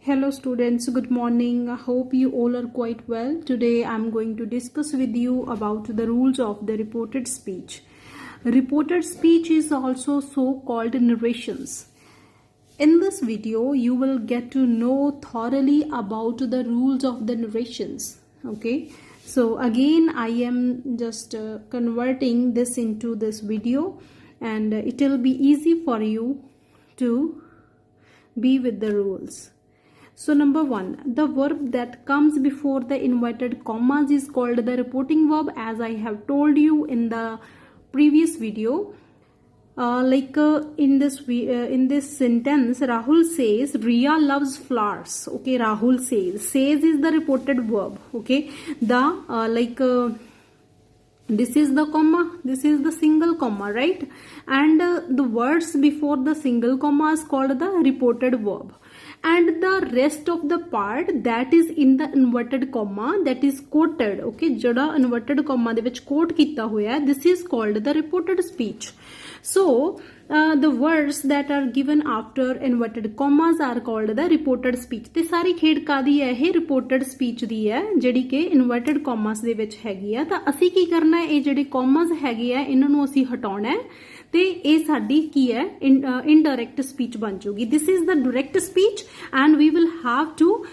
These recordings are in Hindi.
Hello students, good morning. I hope you all are quite well. Today I am going to discuss with you about the rules of the reported speech. Reported speech is also so called narrations. In this video, you will get to know thoroughly about the rules of the narrations. Okay, so again I am just converting this into this video, and it will be easy for you to be with the rules. So number one, the verb that comes before the inverted commas is called the reporting verb, as I have told you in the previous video. In this sentence, Rahul says Riya loves flowers. Okay, Rahul says is the reported verb. Okay, this is the comma, this is the single comma, right? And the words before the single comma is called the reported verb, and the rest of the part that is in the inverted comma, that is quoted. Okay, jada inverted comma de vich quote kita hoya hai, this is called the reported speech. So the words that are given after inverted commas are called the reported speech. ते सारी खेड कादी है, ये reported speech दी है जिहड़ी कि inverted commas दे विच हैगी है। तां असी की करना है, ये जिहड़े commas हैगे है इन्हां नूं असी हटाउणा है ते ये साडी की है indirect speech बन जाऊगी. This is the direct speech and we will have to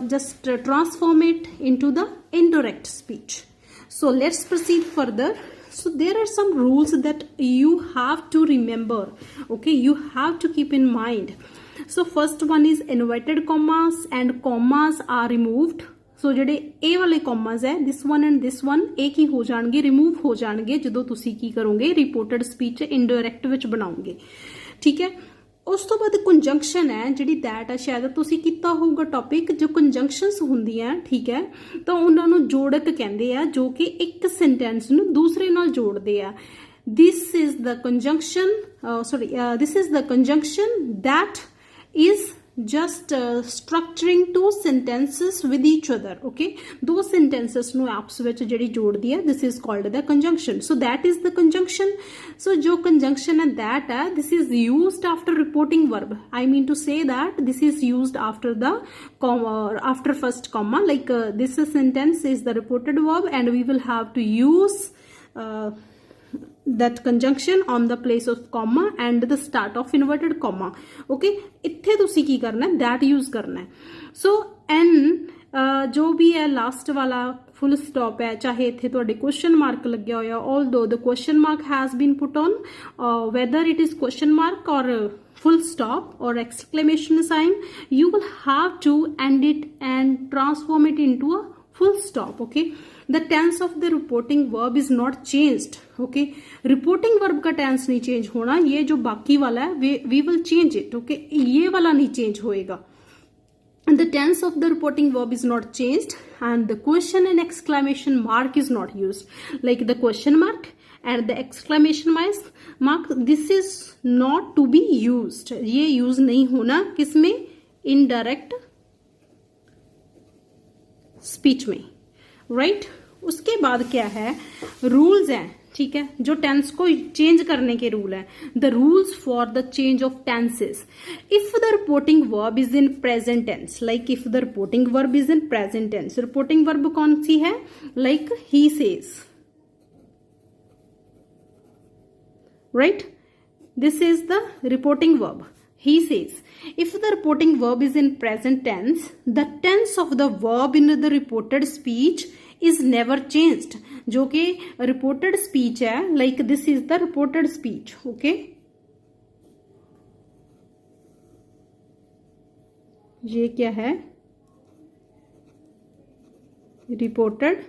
just transform it into the indirect speech. So let's proceed further. So there are some rules that you have to remember. Okay, you have to keep in mind. So first one is inverted commas and commas are removed. So ਜਿਹੜੇ ਇਹ ਵਾਲੇ commas है, this one and this one ਇਹ ਕੀ ਹੋ ਜਾਣਗੇ, remove ਹੋ ਜਾਣਗੇ ਜਦੋਂ ਤੁਸੀਂ ਕੀ ਕਰੋਗੇ, reported speech indirect ਵਿੱਚ ਬਣਾਓਗੇ. ਠੀਕ ਹੈ, ਉਸ ਤੋਂ ਬਾਅਦ ਕੰਜੰਕਸ਼ਨ ਹੈ ਜਿਹੜੀ that ਹੈ, ਸ਼ਾਇਦ ਤੁਸੀਂ ਕੀਤਾ ਹੋਊਗਾ ਟੌਪਿਕ, ਜੋ ਕੰਜੰਕਸ਼ਨਸ ਹੁੰਦੀਆਂ, ਠੀਕ ਹੈ, ਤਾਂ ਉਹਨਾਂ ਨੂੰ ਜੋੜਕ ਕਹਿੰਦੇ ਆ, ਜੋ ਕਿ ਇੱਕ ਸੈਂਟੈਂਸ ਨੂੰ ਦੂਸਰੇ ਨਾਲ ਜੋੜਦੇ ਆ. This is the conjunction that is just structuring two sentences with each other. Okay, दो sentences ਨੂੰ आपस ਵਿੱਚ ਜਿਹੜੀ ਜੋੜਦੀ ਹੈ, this is called the conjunction. So that is the conjunction. So जो conjunction है that है, this is used after reporting verb. I mean to say that this is used after the comma, after first comma, like this sentence is the reported verb and we will have to use that conjunction on the place of comma and the start of inverted comma. Okay, इत्थे तुसी की करना है, that use करना है. So n जो भी है लास्ट वाला फुल स्टॉप है, चाहे इत्थे तुहाडे क्वेश्चन मार्क लग्या होया, although the question mark has been put on, whether it is question mark or full stop or exclamation sign, you will have to end it and transform it into a full stop. Okay, the tense of the reporting verb is not changed. Okay, reporting verb का tense नहीं change होना, ये जो बाकी वाला है we will change it. Okay, ये वाला नहीं change होएगा. And the tense of the reporting verb is not changed and the question and exclamation mark is not used. Like the question mark and the exclamation mark, this is not to be used. ये use नहीं होना किसमें, indirect speech में, right? उसके बाद क्या है, रूल्स हैं, ठीक है, जो टेंस को चेंज करने के रूल हैं. The rules for the change of tenses. If the reporting verb is in present tense, like if the reporting verb is in present tense, reporting verb कौन सी है, like he says, right, this is the reporting verb. He says. If the reporting verb is in present tense, the tense of the verb in the reported speech is never changed. जो कि reported speech है, like this is the reported speech. Okay, ये क्या है, reported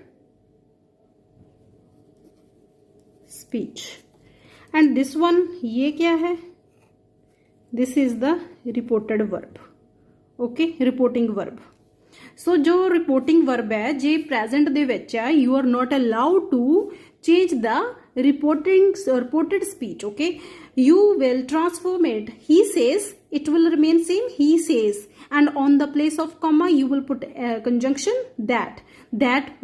speech. And this one ये क्या है, this is the reported verb. Okay, reporting verb. So जो reporting verb है, जे present ਦੇ ਵਿੱਚ है, you are not allowed to change the reported speech. Okay, you will transform it. He says, it will remain same, he says, and on the place of comma you will put a conjunction that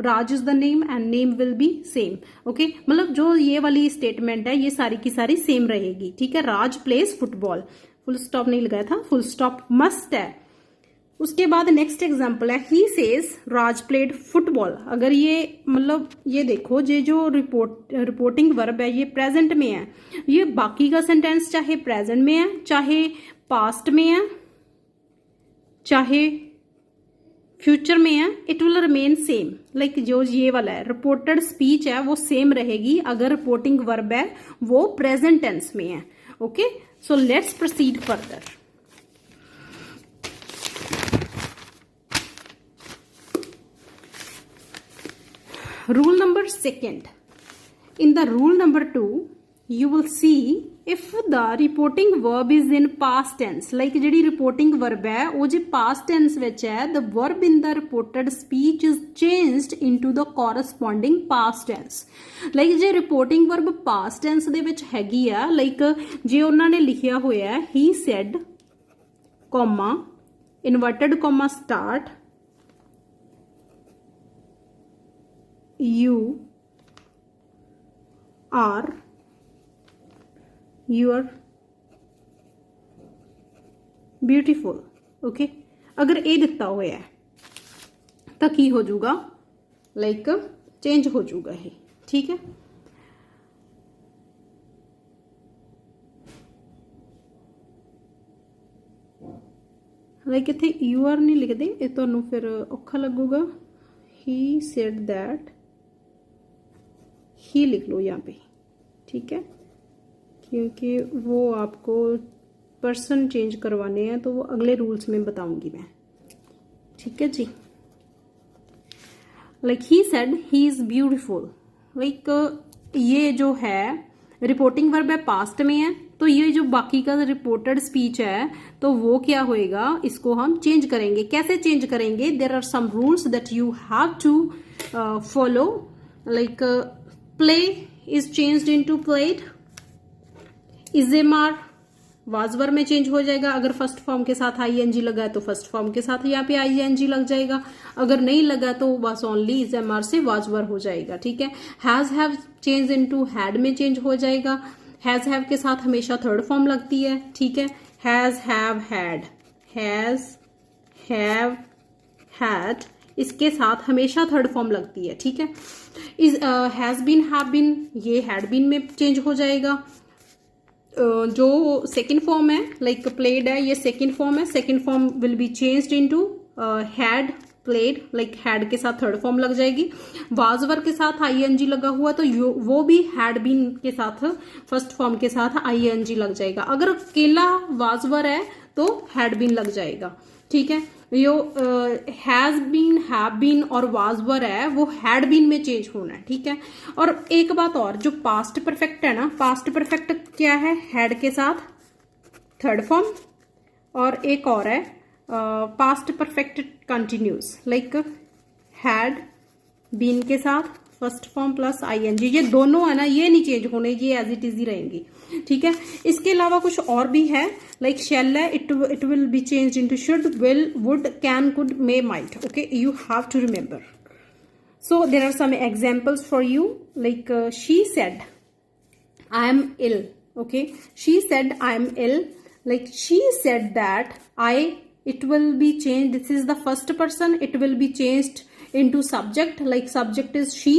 Raj is the name and name will be same. Okay, मतलब जो ये वाली statement है, ये सारी की सारी same रहेगी. ठीक है, Raj plays football. Full stop नहीं लगाया था, फुल स्टॉप मस्ट है. उसके बाद नेक्स्ट एग्जाम्पल है he says Raj played football. अगर ये मतलब ये देखो ये जो रिपोर्टिंग वर्ब है ये प्रेजेंट में है, ये बाकी का सेंटेंस चाहे प्रेजेंट में है चाहे पास्ट में है चाहे फ्यूचर में है, it will remain same. Like जो ये वाला है रिपोर्टेड स्पीच है वो सेम रहेगी अगर रिपोर्टिंग वर्ब है वो प्रेजेंट टेंस में है। Okay, so let's proceed further. Rule number second. In the rule number 2, you will see if the reporting verb is in past tense. Like ਜਿਹੜੀ reporting verb है वो जे past tense ਵਿੱਚ है, the verb in the reported speech is changed into the corresponding past tense. Like ਜੇ reporting verb past tense ਦੇ ਵਿੱਚ ਹੈਗੀ ਆ, like ਜੇ ਉਹਨਾਂ ਨੇ ਲਿਖਿਆ ਹੋਇਆ ਹੈ he said, comma, inverted comma start, you are beautiful। Okay, अगर ए दिता हुआ है तो की हो जाऊगा, लाइक चेंज हो जाऊगा ये। ठीक है, लाइक इत्थे यू आर नहीं लिखते, ये तुहानू फिर औखा लगूगा। ही सेड दैट, ही लिख लो यहाँ पे। ठीक है, क्योंकि वो आपको पर्सन चेंज करवाने हैं तो वो अगले रूल्स में बताऊंगी मैं। ठीक है जी, like he said he is beautiful. Like ये जो है रिपोर्टिंग वर्ब है पास्ट में है, तो ये जो बाकी का रिपोर्टेड स्पीच है तो वो क्या होएगा, इसको हम चेंज करेंगे। कैसे चेंज करेंगे, there are some rules that you have to follow. Like play is changed into played, is am are was were में चेंज हो जाएगा। अगर फर्स्ट फॉर्म के साथ आईएनजी लगा है तो फर्स्ट फॉर्म के साथ यहाँ पे आईएनजी लग जाएगा, अगर नहीं लगा तो बस ओनली इजेमार से वाजवर हो जाएगा। ठीक है, has have change into had में चेंज हो जाएगा। हैज हैव के साथ हमेशा थर्ड फॉर्म लगती है। ठीक है, has have had, has have had, इसके साथ हमेशा थर्ड फॉर्म लगती है। ठीक है, is has been have been, ये हैड बीन में चेंज हो जाएगा। जो सेकेंड फॉर्म है लाइक प्लेड है, ये सेकेंड फॉर्म है, second form will be changed into had played, like had के साथ थर्ड फॉर्म लग जाएगी। वाजवर के साथ आईएनजी लगा हुआ तो वो भी हैड बीन के साथ फर्स्ट फॉर्म के साथ आईएनजी लग जाएगा। अगर अकेला वाजवर है तो हैड बीन लग जाएगा। ठीक है, यो हैज बीन, हैव बीन और वाजवर है वो हैड बीन में चेंज होना है। ठीक है, और एक बात और, जो पास्ट परफेक्ट है ना, पास्ट परफेक्ट क्या है, हैड के साथ थर्ड फॉर्म, और एक और है past perfect continuous, like had been के साथ फर्स्ट फॉर्म प्लस आईएनजी। ये दोनों है ना, ये नहीं चेंज होने, ये एज इट इज ही रहेंगी। ठीक है, इसके अलावा कुछ और भी है, लाइक शेल है, it will be change into should, will, would, can, could, may, might. Okay, you have to remember. So there are some examples for you, like she said I am ill. Okay, she said I am ill, like she said that I, it will be changed, this is the first person, it will be changed into subject, like subject is she,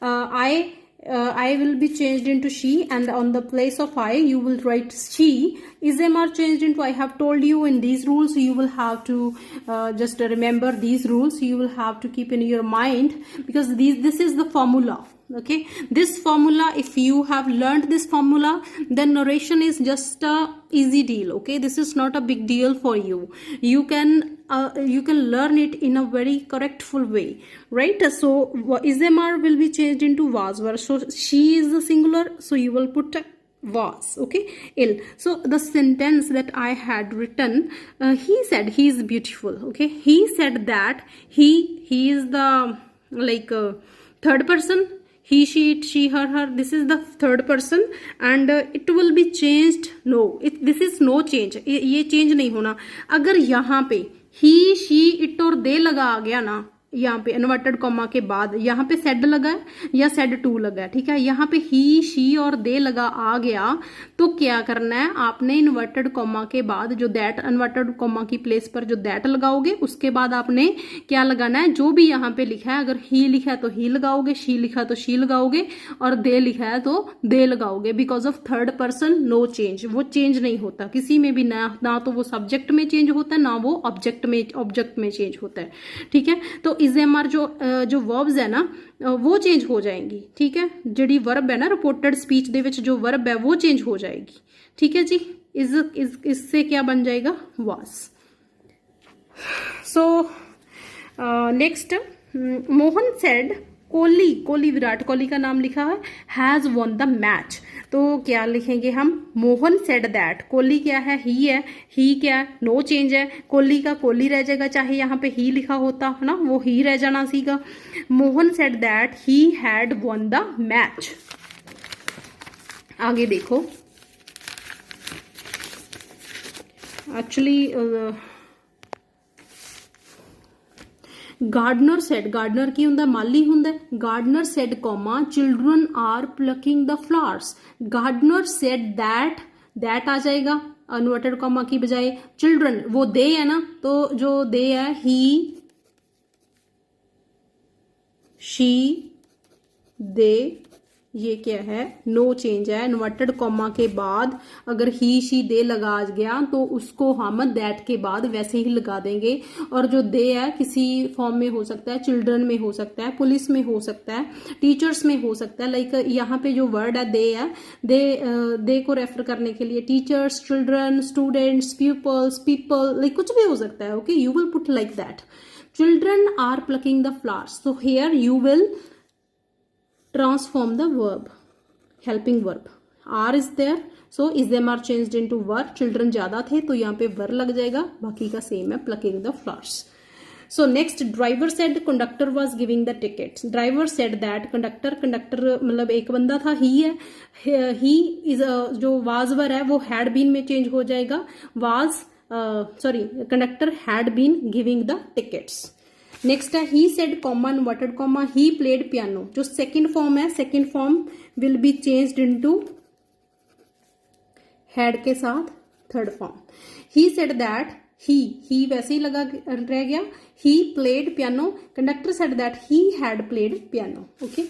I will be changed into she, and on the place of I you will write she. Ism are changed into I have told you in these rules, you will have to just remember these rules, you will have to keep in your mind, because this is the formula. Okay, this formula, if you have learned this formula, then narration is just a easy deal. Okay, this is not a big deal for you. You can learn it in a very correctful way, right? So ismr will be changed into was, so she is the singular, so you will put was. Okay, ill. So the sentence that I had written, he said he is beautiful. Okay, he said that he is the like third person. He, she, it, she, her, her, this is the third person, and it will be changed. No, this is no change. ये change नहीं होना। अगर यहाँ पे he, she, it और they लगा आ गया ना यहाँ पे इन्वर्टेड कॉमा के बाद यहाँ पे सेड लगा है या सेड टू लगा है, ठीक है। यहाँ पे ही, शी और दे लगा आ गया तो क्या करना है, आपने इन्वर्टेड कॉमा के बाद जो दैट, इन्वर्टेड कॉमा की प्लेस पर जो दैट लगाओगे उसके बाद आपने क्या लगाना है, जो भी यहाँ पे लिखा है, अगर ही लिखा है तो ही लगाओगे, शी लिखा तो शी लगाओगे, और दे लिखा है तो दे लगाओगे। Because of third person no change, वो चेंज नहीं होता किसी में भी, ना तो वो सब्जेक्ट में चेंज होता है ना वो ऑब्जेक्ट में चेंज होता है, ठीक है। तो इजेमआर जो वर्ब्स है ना वो चेंज हो जाएंगी, ठीक है। जिहड़ी वर्ब है ना रिपोर्टेड स्पीच दे विच जो वर्ब है वो चेंज हो जाएगी, ठीक है जी। इससे क्या बन जाएगा, was. So next, Mohan said Kohli Virat Kohli का नाम लिखा है, हैज वॉन द मैच। तो क्या लिखेंगे हम, मोहन सेड दैट, कोहली क्या है, ही क्या है, नो चेंज है, कोहली का कोहली रह जाएगा, चाहे यहाँ पे ही लिखा होता है ना वो ही रह जाना सीगा। Mohan said that he had won the match. आगे देखो, एक्चुअली गार्डनर सेड, गार्डनर की हुंदा, माली हुंदा। Gardener said comma children are plucking the flowers. Gardener said that आ जाएगा अनवर्टेड कॉमा की बजाय। चिल्ड्रन वो दे है ना, तो जो दे है ही, शी, दे, ये क्या है, नो चेंज है। इन्वर्टेड कॉमा के बाद अगर ही, शी, दे लगा गया तो उसको हम दैट के बाद वैसे ही लगा देंगे। और जो दे है किसी फॉर्म में हो सकता है, चिल्ड्रन में हो सकता है, पुलिस में हो सकता है, टीचर्स में हो सकता है। लाइक यहाँ पे जो वर्ड है दे है, दे को रेफर करने के लिए teachers, children, students, peoples, people, like कुछ भी हो सकता है। Okay, you will put like that, children are plucking the flowers. So here you will transform the verb, helping verb. R is there, so is them are changed into were. Children ज्यादा थे तो यहाँ पे were लग जाएगा, बाकी का सेम है, plucking the flowers. So next, driver said conductor was giving the tickets. Driver said that conductor मतलब एक बंदा था, he है, he is जो was were है वो had been में change हो जाएगा, was conductor had been giving the tickets. Next है he said comma inverted comma he played piano. जो सेकंड फॉर्म है, second form will be changed into had के साथ third form. He said that he वैसे ही लगा रह गया, he played piano. Conductor said that he had played piano. Okay,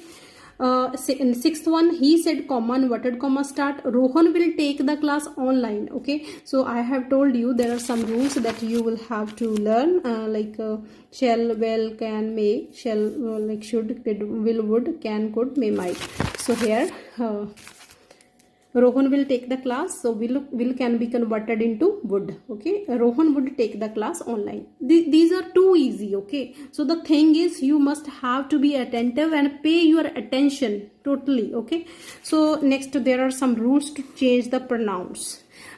sixth one, he said comma inverted comma start, Rohan will take the class online. Okay, so I have told you there are some rules that you will have to learn, like shall, will, can, may, shall, like should, did, will, would, can, could, may, might. So here Rohan will take the class, so will can be converted into would. Okay, Rohan would take the class online. These are too easy. Okay, so the thing is you must have to be attentive and pay your attention totally. Okay, so next there are some rules to change the pronouns,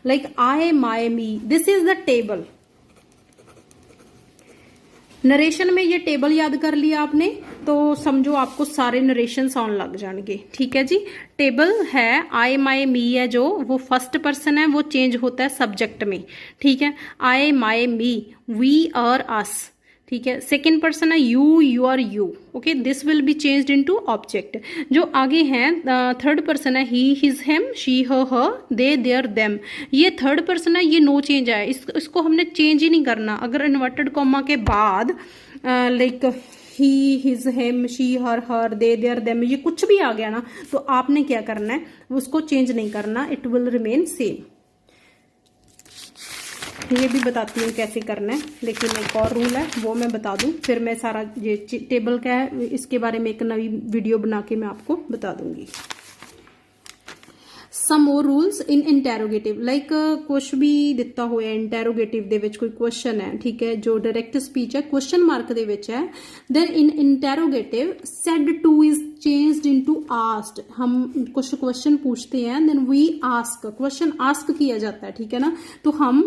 like I, my, me. This is the table. Narration में ये टेबल याद कर लिया आपने तो समझो आपको सारे नरेशंस ऑन लग जाएंगे, ठीक है जी। टेबल है, आई, माई, मी है जो, वो फर्स्ट पर्सन है, वो चेंज होता है सब्जेक्ट में, ठीक है। आई, माई, मी, वी और अस, ठीक है। सेकेंड पर्सन है यू, यू और you. Okay, this will be changed into object. जो आगे हैं थर्ड पर्सन है he, his, him, she, her, they, their, them. ये थर्ड पर्सन है, ये नो चेंज है, इसको हमने चेंज ही नहीं करना। अगर इन्वर्टेड कॉमा के बाद like he, his, him, she, her, they, their, them, ये कुछ भी आ गया ना तो आपने क्या करना है, उसको चेंज नहीं करना, इट विल रिमेन सेम। ये भी बताती हूँ कैसे करना है, लेकिन एक और रूल है वो मैं बता दूं, फिर मैं सारा ये टेबल का है इसके बारे में एक नई वीडियो बना के मैं आपको बता दूंगी। some more rules in interrogative, like कुछ भी ਦਿੱਤਾ ਹੋਇਆ interrogative ਦੇ ਵਿੱਚ ਕੋਈ question ਹੈ, ਠੀਕ ਹੈ, ਜੋ direct speech ਹੈ question mark ਦੇ ਵਿੱਚ है, then in interrogative said to is changed into asked. हम कुछ question पूछते हैं, then we ask, question ask किया जाता है, ठीक है ना, तो हम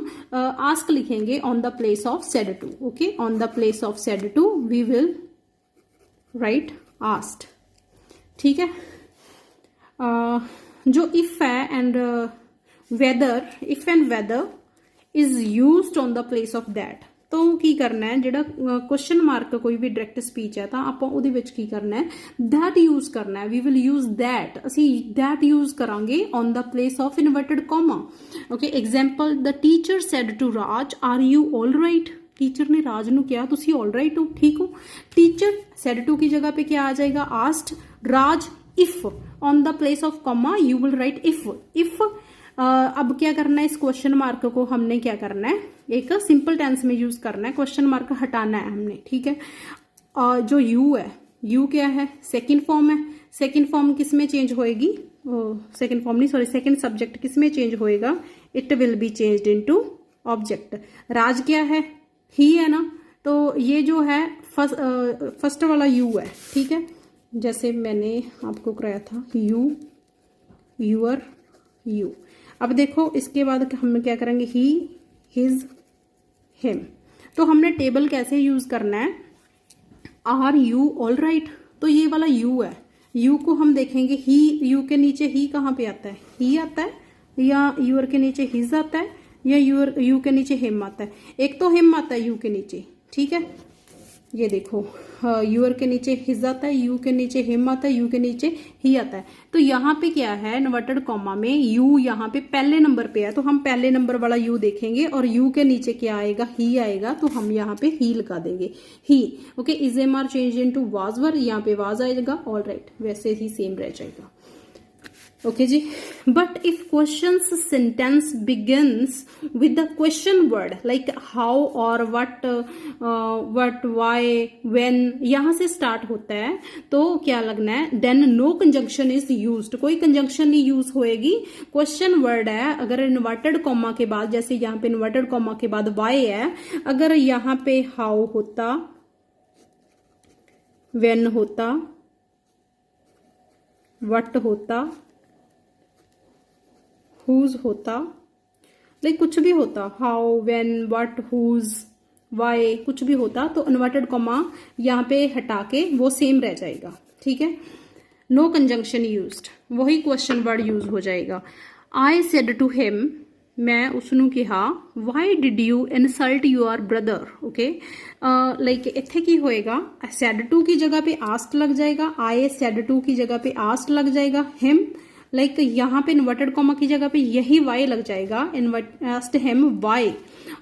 ask लिखेंगे on the place of said to. okay, on the place of said to we will write asked, ठीक है। जो if है and whether, if and whether is used on the place of that, तो की करना है ਜਿਹੜਾ क्वेश्चन मार्क कोई भी डायरैक्ट स्पीच है तो ਆਪਾਂ ਉਹਦੇ ਵਿੱਚ ਕੀ ਕਰਨਾ ਹੈ that यूज करना है। वी विल यूज that, ਅਸੀਂ that यूज करांगे on the place of inverted comma। okay, example, the teacher said to Raj, are you all right? Teacher ने राज ਨੂੰ ਕਿਹਾ ਤੁਸੀਂ all right हो, ठीक हो। टीचर said to की जगह पे क्या आ जाएगा asked, Raj if on the place of comma you will write if अब क्या करना है, इस क्वेश्चन मार्क को हमने क्या करना है, एक सिंपल टेंस में यूज करना है, क्वेश्चन मार्क हटाना है हमने, ठीक है। जो यू है, यू क्या है, सेकंड फॉर्म है। सेकंड फॉर्म किस में चेंज होएगी, सेकंड फॉर्म नहीं सॉरी, सेकंड सब्जेक्ट किस में चेंज होएगा, it will be changed into object. राज क्या है, ही है ना, तो ये जो है फर्स्ट वाला यू है, ठीक है। जैसे मैंने आपको कराया था यू, यूअर, यू। अब देखो इसके बाद हम क्या करेंगे, ही, हिज, हिम। तो हमने टेबल कैसे यूज करना है, आर यू ऑल राइट, तो ये वाला यू है, यू को हम देखेंगे ही, यू के नीचे ही कहाँ पे आता है, ही आता है, या यूर के नीचे हिज आता है, या यू के नीचे हिम आता है। एक तो हिम आता है यू के नीचे, ठीक है, ये देखो यूर के नीचे हिज आता है, यू के नीचे हिम आता है, यू के नीचे ही आता है। तो यहाँ पे क्या है, इन्वर्टेड कॉमा में यू यहाँ पे पहले नंबर पे है, तो हम पहले नंबर वाला यू देखेंगे, और यू के नीचे क्या आएगा, ही आएगा, तो हम यहाँ पे ही लगा देंगे, he. Okay, is am are change into was were, यहाँ पे वाज आएगा, ऑल राइट, वैसे ही सेम रह जाएगा। ओके जी, but if question sentence begins with the question word like how और वट, वाई, व्हेन, यहां से स्टार्ट होता है, तो क्या लगना है, then no conjunction is used, कोई कंजंक्शन नहीं यूज होएगी। क्वेश्चन वर्ड है, अगर इन्वर्टेड कॉमा के बाद, जैसे यहाँ पे इन्वर्टेड कॉमा के बाद वाई है, अगर यहाँ पे हाउ होता, व्हेन होता, वट होता, हुज होता, लाइक कुछ भी होता, how, when, what, whose, why, कुछ भी होता, तो इन्वर्टेड कॉमा यहाँ पे हटा के वो सेम रह जाएगा, ठीक है। नो कंजंक्शन यूज्ड, वही क्वेश्चन वर्ड यूज हो जाएगा। आई सेड टू हिम, मैं उसनू कहा, Y did you insult your brother. Okay, like इत्थे की होएगा, सेड टू की जगह पे आस्ट लग जाएगा, आई सेड टू की जगह पे आस्ट लग जाएगा, हिम, लाइक यहाँ पे इन्वर्टेड कॉमा की जगह पे यही वाई लग जाएगा, आस्क्ड हिम वाई।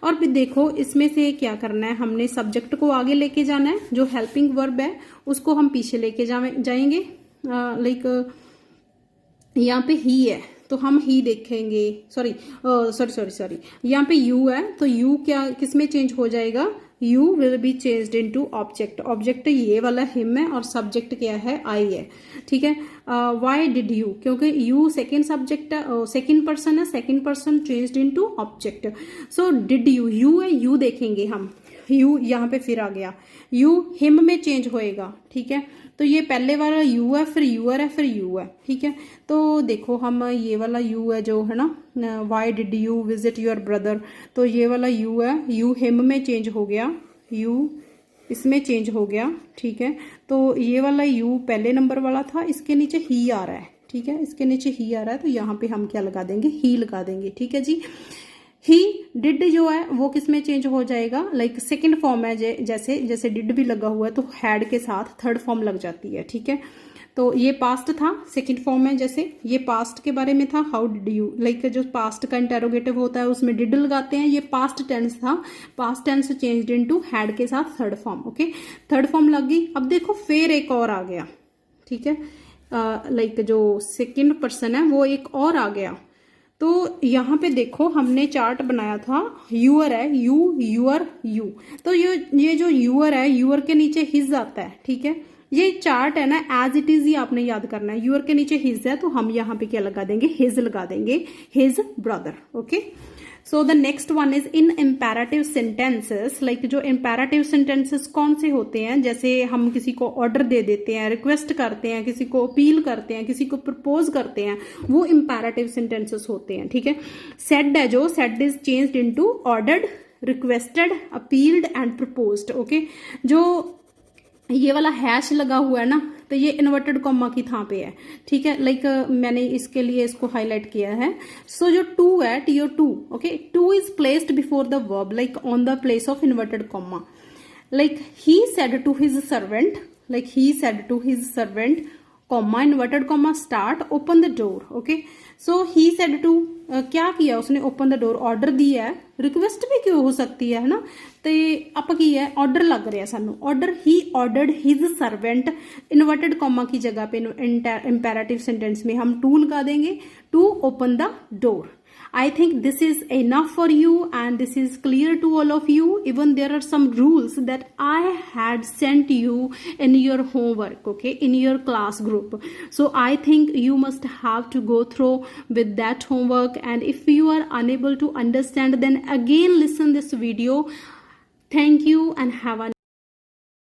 और फिर देखो इसमें से क्या करना है, हमने सब्जेक्ट को आगे लेके जाना है, जो हेल्पिंग वर्ब है उसको हम पीछे लेके जाएंगे। लाइक यहाँ पे ही है तो हम ही देखेंगे, सॉरी यहाँ पे यू है, तो यू क्या किस में चेंज हो जाएगा, you will be changed into object. Object ये वाला हिम है और सब्जेक्ट क्या है, आई है, ठीक है। वाई डिड यू, क्योंकि you second subject, second person है, second person changed into object. So did you, you है, यू देखेंगे हम, यू यहाँ पे फिर आ गया, यू हिम में चेंज होएगा, ठीक है। तो ये पहले वाला यू है, फिर यूअर है, फिर यू है, ठीक है। तो देखो हम ये वाला यू है जो है ना, Y did you visit your brother, तो ये वाला यू है, यू हिम में चेंज हो गया, यू इसमें चेंज हो गया, ठीक है। तो ये वाला यू पहले नंबर वाला था, इसके नीचे ही आ रहा है, ठीक है, इसके नीचे ही आ रहा है, तो यहाँ पे हम क्या लगा देंगे, ही लगा देंगे, ठीक है जी। ही डिड जो है वो किस में चेंज हो जाएगा, लाइक सेकंड फॉर्म है, जैसे डिड भी लगा हुआ है तो हैड के साथ थर्ड फॉर्म लग जाती है, ठीक है। तो ये पास्ट था, सेकंड फॉर्म है, जैसे ये पास्ट के बारे में था, हाउ डिड यू, लाइक जो पास्ट का इंटेरोगेटिव होता है उसमें डिड लगाते हैं, ये पास्ट टेंस था, past tense changed into had के साथ third form. Okay, third form लग गई। अब देखो फिर एक और आ गया, ठीक है, लाइक जो सेकंड पर्सन है वो एक और आ गया। तो यहाँ पे देखो हमने चार्ट बनाया था, यूअर है, यू, यूअर, यू, तो ये जो यूअर है, यूअर के नीचे हिज आता है, ठीक है। ये चार्ट है ना, एज इट इज ही आपने याद करना है, यूअर के नीचे हिज है तो हम यहाँ पे क्या लगा देंगे, हिज लगा देंगे, his brother. Okay, so the next one is in imperative sentences. Like जो इम्पेरेटिव सेंटेंसेस कौन से होते हैं, जैसे हम किसी को ऑर्डर दे देते हैं, रिक्वेस्ट करते हैं, किसी को अपील करते हैं, किसी को प्रपोज करते हैं, वो इम्पेरेटिव सेंटेंसेस होते हैं, ठीक है। सेड है जो, said is changed into ordered, requested, appealed and proposed. Okay, जो ये वाला हैश लगा हुआ है ना, तो ये इन्वर्टेड कॉमा की थां पे है, ठीक है। लाइक मैंने इसके लिए इसको हाईलाइट किया है। सो जो टू है, TO2, okay, two is placed before the verb like on the place of inverted comma. Like he said to his servant, like he said to his servant, comma, inverted comma, start, open the door, okay। So he said to, क्या किया उसने, open the door, ऑर्डर दिया है, रिक्वेस्ट भी क्यों हो सकती है ना, तो आप की है ऑर्डर लग रहा है सानू, order, he ordered his servant, inverted comma की जगह पे इंपेरेटिव सेंटेंस में हम टू लगा देंगे, to open the door. I think this is enough for you and this is clear to all of you. Even there are some rules that I had sent you in your homework, okay, in your class group. So I think you must have to go through with that homework, and if you are unable to understand, then again listen this video. Thank you and have a